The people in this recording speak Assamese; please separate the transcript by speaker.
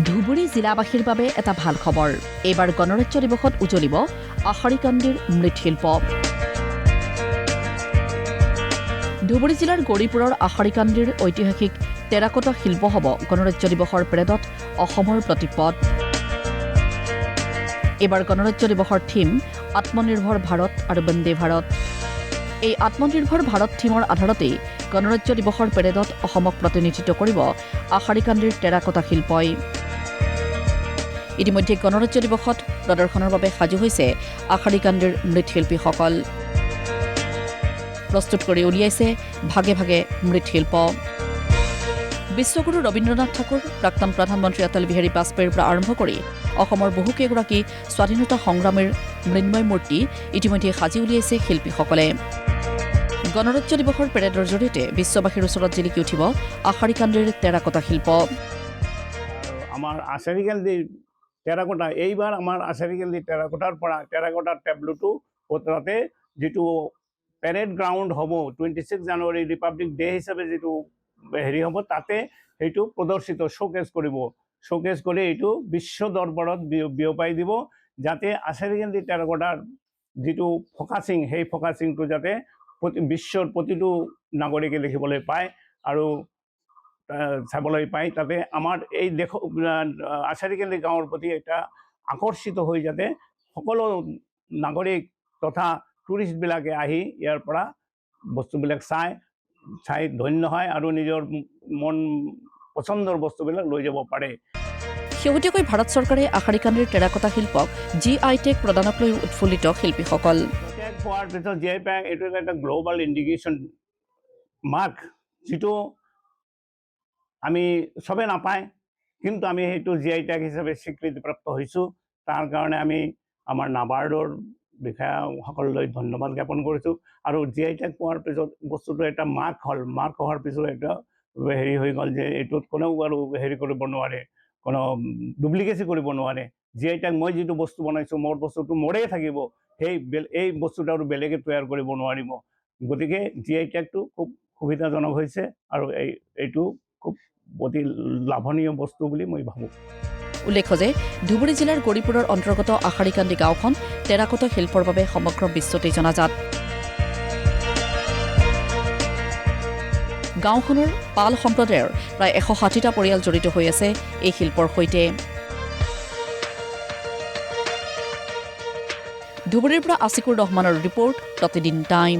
Speaker 1: ধুবুৰী জিলাবাসীৰ বাবে এটা ভাল খবৰ। এইবাৰ গণৰাজ্য দিৱসত উজ্বলিব আশাৰীকান্দিৰ মৃৎশিল্প। ধুবুৰী জিলাৰ গৌৰীপুৰৰ আশাৰীকান্দিৰ ঐতিহাসিক টেৰাকোটা শিল্প হ'ব গণৰাজ্য দিৱসৰ পেৰেডত অসমৰ প্ৰতীকপট। এইবাৰ গণৰাজ্য দিৱসৰ থীম আত্মনিৰ্ভৰ ভাৰত আৰু বন্দে ভাৰত। এই আত্মনিৰ্ভৰ ভাৰত থীমৰ আধাৰতেই গণৰাজ্য দিৱসৰ পেৰেডত অসমক প্ৰতিনিধিত্ব কৰিব আশাৰীকান্দিৰ টেৰাকোটা শিল্পই। ইতিমধ্যে গণৰাজ্য দিৱসত প্ৰদৰ্শনৰ বাবে সাজু হৈছে আশাৰীকান্দিৰ মৃৎশিল্পীসকল। প্ৰস্তুত কৰি উলিয়াইছে ভাগে ভাগে মৃৎশিল্প। বিশ্বগুৰু ৰবীন্দ্ৰনাথ ঠাকুৰ, প্ৰাক্তন প্ৰধানমন্ত্ৰী অটল বিহাৰী বাজপেয়ীৰ পৰা আৰম্ভ কৰি অসমৰ বহুকেইগৰাকী স্বাধীনতা সংগ্ৰামীৰ মৃন্ময় মূৰ্তি ইতিমধ্যে সাজি উলিয়াইছে শিল্পীসকলে। গণৰাজ্য দিৱসৰ পেৰেডৰ জৰিয়তে বিশ্ববাসীৰ ওচৰত জিলিকি উঠিব আশাৰীকান্দিৰ টেৰাকোটা শিল্প।
Speaker 2: আমাৰ আশাৰীকান্দিৰ টেৰাকোটা, এইবাৰ আমাৰ আশাৰীকান্দি টেৰাকোটাৰ পৰা টেৰাকোটাৰ টেবলোটো তাতে যিটো পেৰেড গ্ৰাউণ্ড হ'ব 26 জানুৱাৰী ৰিপাব্লিক ডে হিচাপে যিটো হেৰি হ'ব, তাতে সেইটো প্ৰদৰ্শিত শ্ব'কেছ কৰিব। শ্ব'কেছ কৰি এইটো বিশ্ব দৰবাৰত বিয়পাই দিব, যাতে আশাৰীকান্দি টেৰাকোটাৰ যিটো ফকাচিং, সেই ফকাচিংটো যাতে বিশ্বৰ প্ৰতিটো নাগৰিকে দেখিবলৈ পায় আৰু চাবলৈ পায়। তাতে আমাৰ এই দেশ আশাৰীকান্দি গাঁৱৰ প্ৰতি এটা আকৰ্ষিত হৈ যাতে সকলো নাগৰিক তথা টুৰিষ্টবিলাকে আহি ইয়াৰ পৰা বস্তুবিলাক চাই ধন্য হয় আৰু নিজৰ মন পচন্দৰ বস্তুবিলাক লৈ যাব পাৰে।
Speaker 1: শেহতীয়াকৈ ভাৰত চৰকাৰে আশাৰীকান্দিৰ টেৰাকোটা শিল্পক GI টেগ প্ৰদানক লৈ উৎফুল্লিত শিল্পীসকল।
Speaker 2: টেগ পোৱাৰ পিছত GI টেগ এইটো এটা গ্ল'বেল ইণ্ডিকেশ্যন মাৰ্ক, যিটো আমি চবে নাপায়, কিন্তু আমি সেইটো GI টেগ হিচাপে স্বীকৃতিপ্ৰাপ্ত হৈছোঁ। তাৰ কাৰণে আমি আমাৰ নাবাৰ্ডৰ বিষয়াসকললৈ ধন্যবাদ জ্ঞাপন কৰিছোঁ। আৰু GI টেগ পোৱাৰ পিছত বস্তুটো এটা মাৰ্ক হ'ল, মাৰ্ক হোৱাৰ পিছত এটা হেৰি হৈ গ'ল যে এইটোত কোনেও আৰু হেৰি কৰিব নোৱাৰে, কোনো ডুপ্লিকেচি কৰিব নোৱাৰে। GI টেগ মই যিটো বস্তু বনাইছোঁ, মোৰ বস্তুটো মোৰেই থাকিব, এই বস্তুটো আৰু বেলেগে তৈয়াৰ কৰিব নোৱাৰিব। গতিকে GI টেগটো খুব সুবিধাজনক হৈছে আৰু এইটো খুব অতি লাভনীয় বস্তু বুলি মই ভাবোঁ।
Speaker 1: উল্লেখ্য যে ধুবুৰী জিলাৰ গৌৰীপুৰৰ অন্তৰ্গত আশাৰীকান্দি গাঁওখন টেৰাকোটা শিল্পৰ বাবে সমগ্ৰ বিশ্বতেই জনাজাত। গাঁওখনৰ পাল সম্প্ৰদায়ৰ প্ৰায় 160টা পৰিয়াল জড়িত হৈ আছে এই শিল্পৰ সৈতে। ধুবুৰীৰ পৰা আছিকুৰ ৰহমানৰ ৰিপৰ্ট, প্ৰতিদিন টাইম।